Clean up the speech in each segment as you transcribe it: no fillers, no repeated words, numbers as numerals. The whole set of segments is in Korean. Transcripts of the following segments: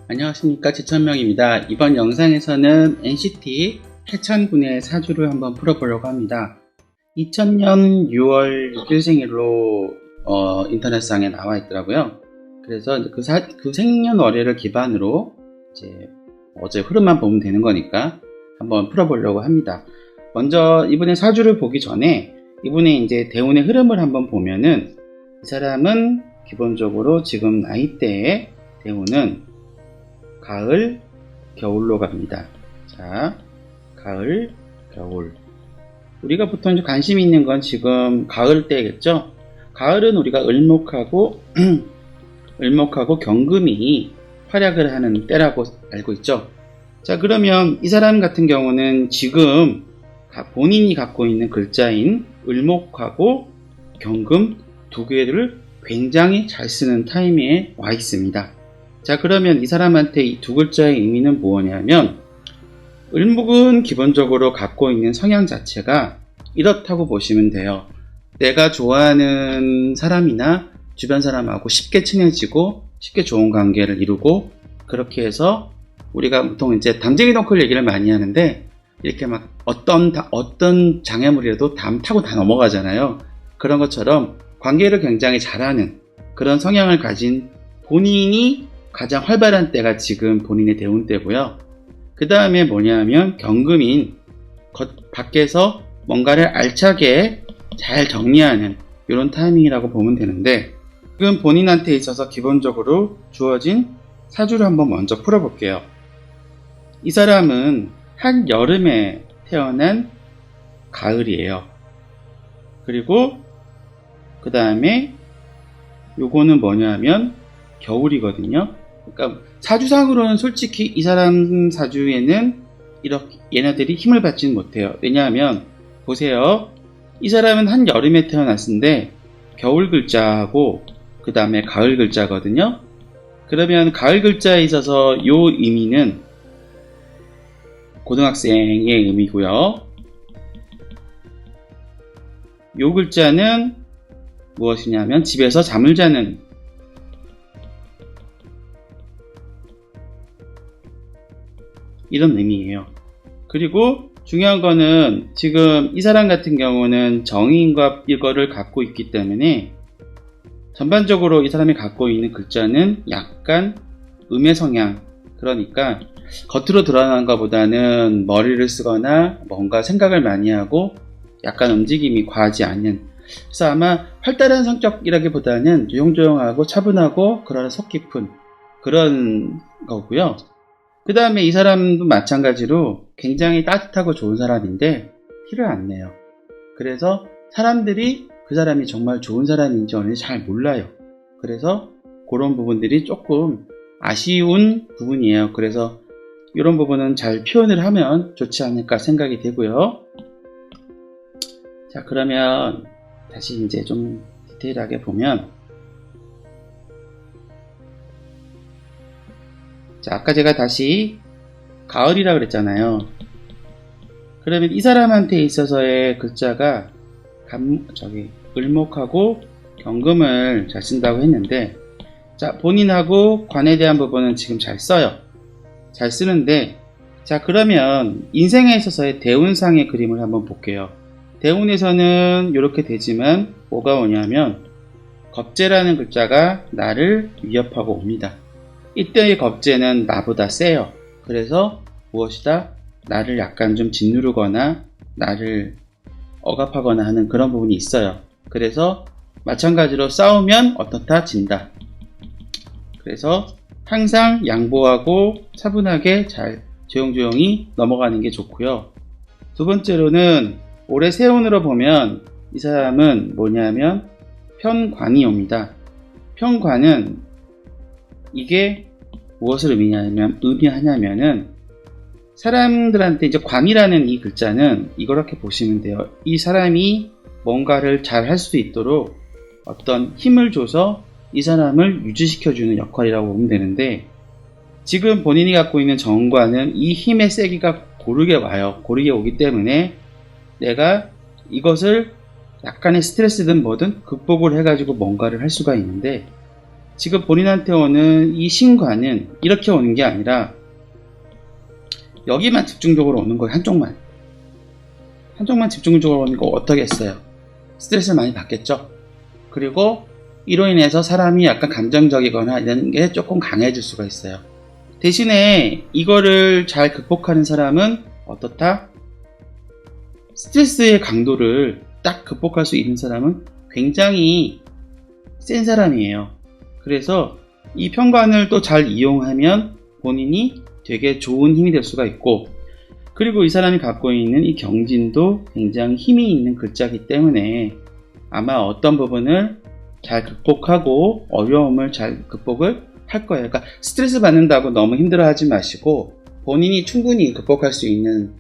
안녕하십니까, 제천명입니다. 이번 영상에서는 NCT 해천군의 사주를 한번 풀어보려고 합니다. 2000년 6월 6일 생일로 인터넷상에 나와 있더라고요. 그래서 그 생년월일을 기반으로 이제 어제 흐름만 보면 되는 거니까 한번 풀어보려고 합니다. 먼저 이분의 사주를 보기 전에 이분의 이제 대운의 흐름을 한번 보면은 이 사람은 기본적으로 지금 나이대의 대운은 가을, 겨울로 갑니다. 자, 가을, 겨울. 우리가 보통 관심 있는 건 지금 가을 때겠죠? 가을은 우리가 을목하고 경금이 활약을 하는 때라고 알고 있죠? 자, 그러면 이 사람 같은 경우는 지금 본인이 갖고 있는 글자인 을목하고 경금 두 개를 굉장히 잘 쓰는 타이밍에 와 있습니다. 자, 그러면 이 사람한테 이 두 글자의 의미는 뭐냐면 을목은 기본적으로 갖고 있는 성향 자체가 이렇다고 보시면 돼요. 내가 좋아하는 사람이나 주변 사람하고 쉽게 친해지고 쉽게 좋은 관계를 이루고, 그렇게 해서 우리가 보통 이제 담쟁이 덩쿨 얘기를 많이 하는데 이렇게 막 어떤 장애물이라도 담 타고 다 넘어가잖아요. 그런 것처럼 관계를 굉장히 잘하는 그런 성향을 가진 본인이 가장 활발한 때가 지금 본인의 대운 때고요. 그 다음에 뭐냐면 경금인 밖에서 뭔가를 알차게 잘 정리하는 이런 타이밍이라고 보면 되는데, 지금 본인한테 있어서 기본적으로 주어진 사주를 한번 먼저 풀어볼게요. 이 사람은 한여름에 태어난 가을이에요. 그리고 그 다음에 요거는 뭐냐면 겨울이거든요. 그러니까 사주상으로는 솔직히 이 사람 사주에는 이렇게 얘네들이 힘을 받지는 못해요. 왜냐하면 보세요. 이 사람은 한여름에 태어났는데 겨울 글자하고 그 다음에 가을 글자거든요. 그러면 가을 글자에 있어서 요 의미는 고등학생의 의미고요. 요 글자는 무엇이냐면 집에서 잠을 자는 이런 의미예요. 그리고 중요한 거는 지금 이 사람 같은 경우는 정인과 이거를 갖고 있기 때문에 전반적으로 이 사람이 갖고 있는 글자는 약간 음의 성향, 그러니까 겉으로 드러나는 것보다는 머리를 쓰거나 뭔가 생각을 많이 하고 약간 움직임이 과하지 않는, 그래서 아마 활달한 성격이라기보다는 조용조용하고 차분하고 그러나 속 깊은 그런 거고요. 그 다음에 이 사람도 마찬가지로 굉장히 따뜻하고 좋은 사람인데 티를 안 내요. 그래서 사람들이 그 사람이 정말 좋은 사람인지 어는지 잘 몰라요. 그래서 그런 부분들이 조금 아쉬운 부분이에요. 그래서 이런 부분은 잘 표현을 하면 좋지 않을까 생각이 되고요. 자, 그러면 다시 이제 좀 디테일하게 보면, 자, 아까 제가 다시 가을이라 그랬잖아요. 그러면 이 사람한테 있어서의 글자가 을목하고 경금을 잘 쓴다고 했는데, 자, 본인하고 관에 대한 부분은 지금 잘 써요. 잘 쓰는데, 자, 그러면 인생에 있어서의 대운상의 그림을 한번 볼게요. 대운에서는 이렇게 되지만 뭐가 오냐면 겁재라는 글자가 나를 위협하고 옵니다. 이때의 겁재는 나보다 세요. 그래서 무엇이다? 나를 약간 좀 짓누르거나 나를 억압하거나 하는 그런 부분이 있어요. 그래서 마찬가지로 싸우면 어떻다? 진다. 그래서 항상 양보하고 차분하게 잘 조용조용히 넘어가는 게 좋고요. 두 번째로는 올해 세운으로 보면 이 사람은 뭐냐면 편관이 옵니다. 편관은 이게 무엇을 의미하냐면은 사람들한테 이제 관이라는 이 글자는 이렇게 보시면 돼요. 이 사람이 뭔가를 잘 할 수 있도록 어떤 힘을 줘서 이 사람을 유지시켜주는 역할이라고 보면 되는데, 지금 본인이 갖고 있는 정관은 이 힘의 세기가 고르게 와요. 고르게 오기 때문에 내가 이것을 약간의 스트레스든 뭐든 극복을 해가지고 뭔가를 할 수가 있는데, 지금 본인한테 오는 이 신관은 이렇게 오는 게 아니라 여기만 집중적으로 오는 거예요. 한쪽만 집중적으로 오는 거 어떻게 했어요? 스트레스를 많이 받겠죠? 그리고 이로 인해서 사람이 약간 감정적이거나 이런 게 조금 강해질 수가 있어요. 대신에 이거를 잘 극복하는 사람은 어떻다? 스트레스의 강도를 딱 극복할 수 있는 사람은 굉장히 센 사람이에요. 그래서 이 편관을 또 잘 이용하면 본인이 되게 좋은 힘이 될 수가 있고, 그리고 이 사람이 갖고 있는 이 경진도 굉장히 힘이 있는 글자이기 때문에 아마 어떤 부분을 잘 극복하고 어려움을 잘 극복을 할 거예요. 그러니까 스트레스 받는다고 너무 힘들어하지 마시고 본인이 충분히 극복할 수 있는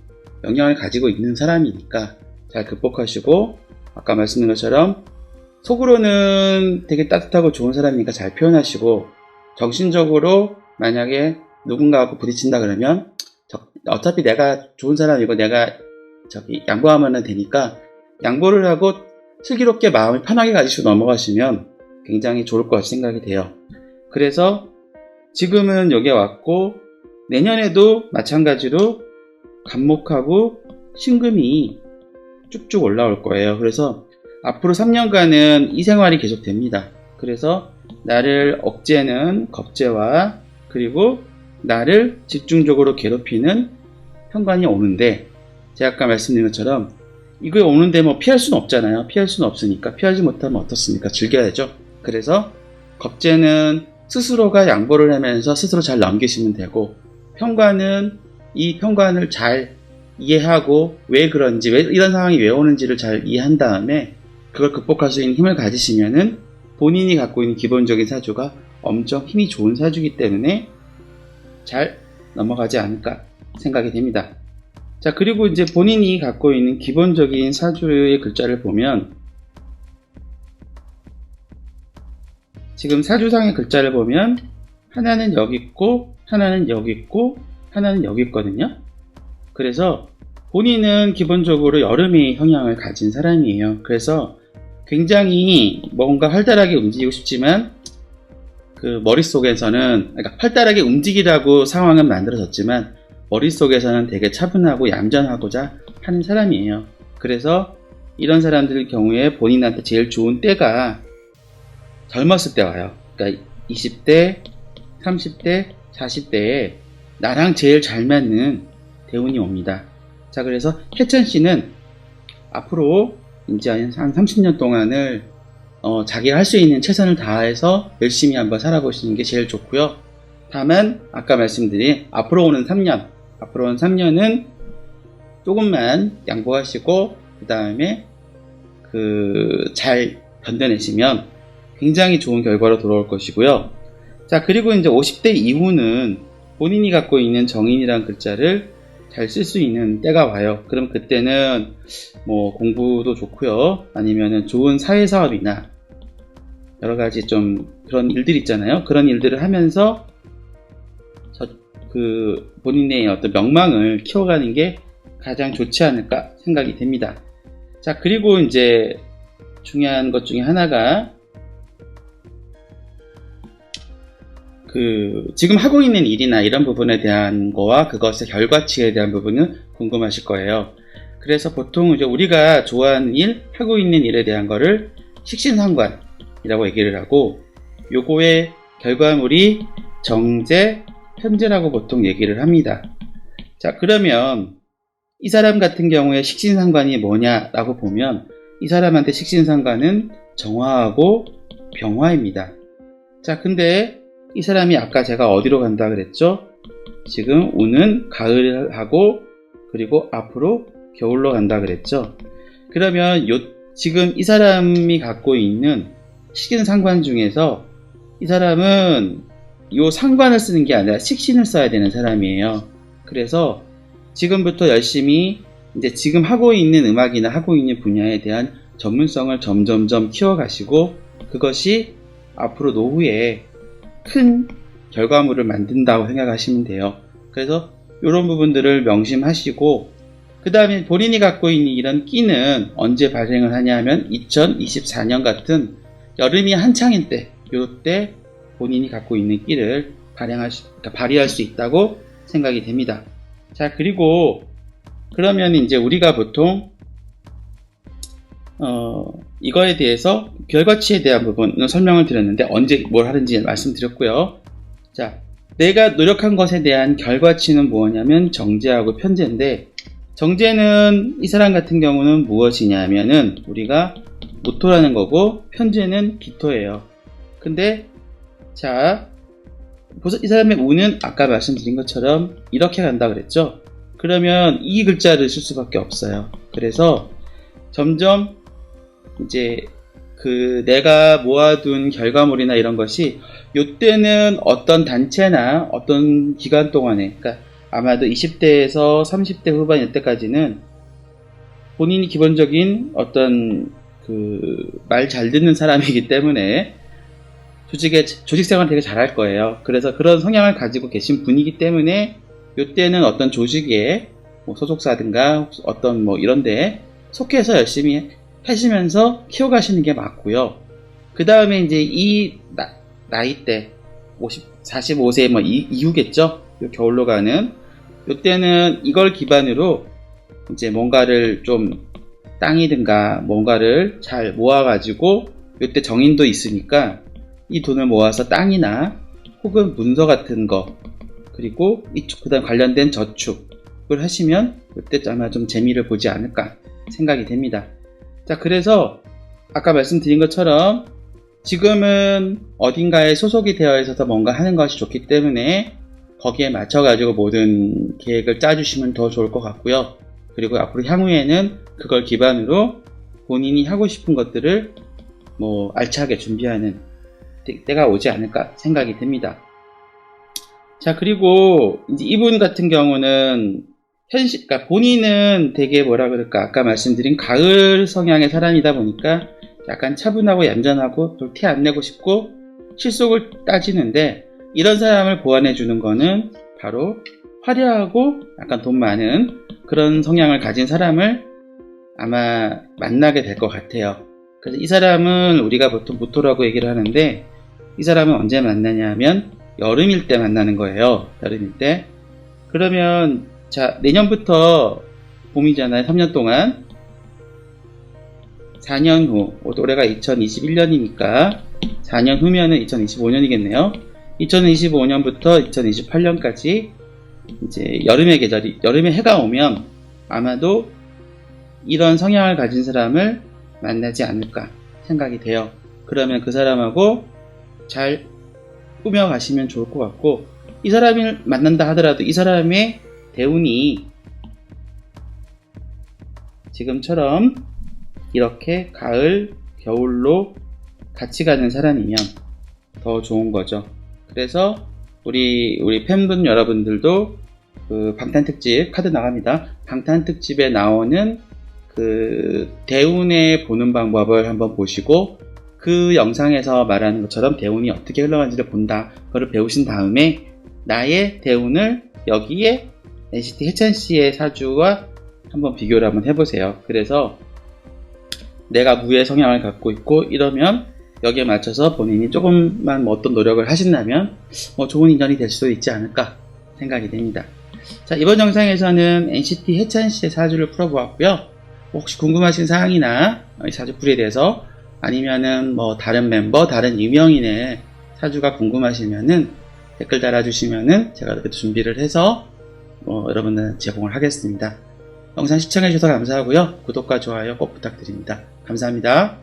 역량을 가지고 있는 사람이니까 잘 극복하시고, 아까 말씀드린 것처럼 속으로는 되게 따뜻하고 좋은 사람이니까 잘 표현하시고, 정신적으로 만약에 누군가하고 부딪힌다 그러면 어차피 내가 좋은 사람이고 내가 양보하면 되니까 양보를 하고 슬기롭게 마음을 편하게 가지시고 넘어가시면 굉장히 좋을 것 같이 생각이 돼요. 그래서 지금은 여기에 왔고 내년에도 마찬가지로 간목하고 신금이 쭉쭉 올라올 거예요. 그래서 앞으로 3년간은 이 생활이 계속됩니다. 그래서 나를 억제는 겁제와 그리고 나를 집중적으로 괴롭히는 편관이 오는데, 제가 아까 말씀드린 것처럼 이거 오는데 뭐 피할 수는 없잖아요. 피할 수는 없으니까 피하지 못하면 어떻습니까? 즐겨야죠. 그래서 겁제는 스스로가 양보를 하면서 스스로 잘 넘기시면 되고, 편관은 이 편관을 잘 이해하고 왜 그런지, 왜 이런 상황이 왜 오는지를 잘 이해한 다음에 그걸 극복할 수 있는 힘을 가지시면은 본인이 갖고 있는 기본적인 사주가 엄청 힘이 좋은 사주이기 때문에 잘 넘어가지 않을까 생각이 됩니다. 자, 그리고 이제 본인이 갖고 있는 기본적인 사주의 글자를 보면, 지금 사주상의 글자를 보면 하나는 여기 있고 하나는 여기 있고 하나는 여기 있거든요. 그래서 본인은 기본적으로 여름의 성향을 가진 사람이에요. 그래서 굉장히 뭔가 활달하게 움직이고 싶지만 그 머릿속에서는, 그러니까 활달하게 움직이라고 상황은 만들어졌지만 머릿속에서는 되게 차분하고 얌전하고자 하는 사람이에요. 그래서 이런 사람들 경우에 본인한테 제일 좋은 때가 젊었을 때 와요. 그러니까 20대, 30대, 40대에 나랑 제일 잘 맞는 대운이 옵니다. 자, 그래서 혜천씨는 앞으로 이제 한 30년 동안을 자기가 할 수 있는 최선을 다해서 열심히 한번 살아보시는 게 제일 좋고요. 다만 아까 말씀드린 앞으로 오는 3년은 조금만 양보하시고 그 다음에 잘 견뎌내시면 굉장히 좋은 결과로 돌아올 것이고요. 자, 그리고 이제 50대 이후는 본인이 갖고 있는 정인이라는 글자를 잘 쓸 수 있는 때가 와요. 그럼 그때는 뭐 공부도 좋고요. 아니면은 좋은 사회사업이나 여러 가지 좀 그런 일들 있잖아요. 그런 일들을 하면서 본인의 어떤 명망을 키워가는 게 가장 좋지 않을까 생각이 됩니다. 자, 그리고 이제 중요한 것 중에 하나가 지금 하고 있는 일이나 이런 부분에 대한 거와 그것의 결과치에 대한 부분은 궁금하실 거예요. 그래서 보통 이제 우리가 좋아하는 일, 하고 있는 일에 대한 거를 식신상관이라고 얘기를 하고, 요거의 결과물이 정제, 현재라고 보통 얘기를 합니다. 자, 그러면 이 사람 같은 경우에 식신상관이 뭐냐라고 보면 이 사람한테 식신상관은 정화하고 병화입니다. 자, 근데 이 사람이 아까 제가 어디로 간다 그랬죠? 지금 우는 가을하고 그리고 앞으로 겨울로 간다 그랬죠? 그러면 지금 이 사람이 갖고 있는 식신상관 중에서 이 사람은 요 상관을 쓰는 게 아니라 식신을 써야 되는 사람이에요. 그래서 지금부터 열심히 이제 지금 하고 있는 음악이나 하고 있는 분야에 대한 전문성을 점점점 키워가시고 그것이 앞으로 노후에 큰 결과물을 만든다고 생각하시면 돼요. 그래서 이런 부분들을 명심하시고, 그 다음에 본인이 갖고 있는 이런 끼는 언제 발생을 하냐 하면 2024년 같은 여름이 한창일 때, 요때 본인이 갖고 있는 끼를 발휘할 수 있다고 생각이 됩니다. 자, 그리고 그러면 이제 우리가 보통 이거에 대해서 결과치에 대한 부분은 설명을 드렸는데 언제 뭘 하는지 말씀드렸고요. 자, 내가 노력한 것에 대한 결과치는 뭐냐면 정제하고 편제인데, 정제는 이 사람 같은 경우는 무엇이냐면은 우리가 모토라는 거고, 편제는 기토예요. 근데 자, 이 사람의 우는 아까 말씀드린 것처럼 이렇게 간다 그랬죠. 그러면 이 글자를 쓸 수밖에 없어요. 그래서 점점 이제 내가 모아둔 결과물이나 이런 것이 요때는 어떤 단체나 어떤 기간 동안에, 그러니까 아마도 20대에서 30대 후반 이때까지는 본인이 기본적인 어떤 말 잘 듣는 사람이기 때문에 조직 생활을 되게 잘할 거예요. 그래서 그런 성향을 가지고 계신 분이기 때문에 요때는 어떤 조직에 소속사든가 어떤 이런데 속해서 열심히 하시면서 키워가시는 게 맞고요. 그 다음에 이제 이 나이대 45세 이후겠죠. 겨울로 가는 요때는 이걸 기반으로 이제 뭔가를 좀 땅이든가 뭔가를 잘 모아가지고 요때 정인도 있으니까 이 돈을 모아서 땅이나 혹은 문서 같은 거, 그리고 그 다음 관련된 저축을 하시면 요때 아마 좀 재미를 보지 않을까 생각이 됩니다. 자, 그래서 아까 말씀드린 것처럼 지금은 어딘가에 소속이 되어 있어서 뭔가 하는 것이 좋기 때문에 거기에 맞춰가지고 모든 계획을 짜주시면 더 좋을 것 같고요. 그리고 앞으로 향후에는 그걸 기반으로 본인이 하고 싶은 것들을 알차게 준비하는 때가 오지 않을까 생각이 됩니다. 자, 그리고 이제 이분 같은 경우는 그러니까 본인은 되게 아까 말씀드린 가을 성향의 사람이다 보니까 약간 차분하고 얌전하고 또 티 안 내고 싶고 실속을 따지는데, 이런 사람을 보완해주는 거는 바로 화려하고 약간 돈 많은 그런 성향을 가진 사람을 아마 만나게 될 것 같아요. 그래서 이 사람은 우리가 보통 모토라고 얘기를 하는데, 이 사람은 언제 만나냐면 여름일 때 만나는 거예요. 여름일 때. 그러면 자, 내년부터 봄이잖아요. 3년 동안 4년 후, 올해가 2021년이니까 4년 후면은 2025년이겠네요. 2025년부터 2028년까지 이제 여름의 해가 오면 아마도 이런 성향을 가진 사람을 만나지 않을까 생각이 돼요. 그러면 그 사람하고 잘 꾸며가시면 좋을 것 같고, 이 사람을 만난다 하더라도 이 사람의 대운이 지금처럼 이렇게 가을, 겨울로 같이 가는 사람이면 더 좋은 거죠. 그래서 우리 팬분 여러분들도 방탄특집 카드 나갑니다. 방탄특집에 나오는 대운에 보는 방법을 한번 보시고, 그 영상에서 말하는 것처럼 대운이 어떻게 흘러가는지를 본다. 그걸 배우신 다음에 나의 대운을 여기에 NCT 해찬씨의 사주와 한번 비교를 한번 해보세요. 그래서 내가 무의 성향을 갖고 있고 이러면 여기에 맞춰서 본인이 조금만 어떤 노력을 하신다면 좋은 인연이 될 수도 있지 않을까 생각이 됩니다. 자, 이번 영상에서는 NCT 해찬씨의 사주를 풀어보았고요. 혹시 궁금하신 사항이나 이 사주풀이에 대해서 아니면은 다른 멤버, 다른 유명인의 사주가 궁금하시면은 댓글 달아주시면은 제가 이렇게 준비를 해서 여러분들 제공을 하겠습니다. 영상 시청해주셔서 감사하고요. 구독과 좋아요 꼭 부탁드립니다. 감사합니다.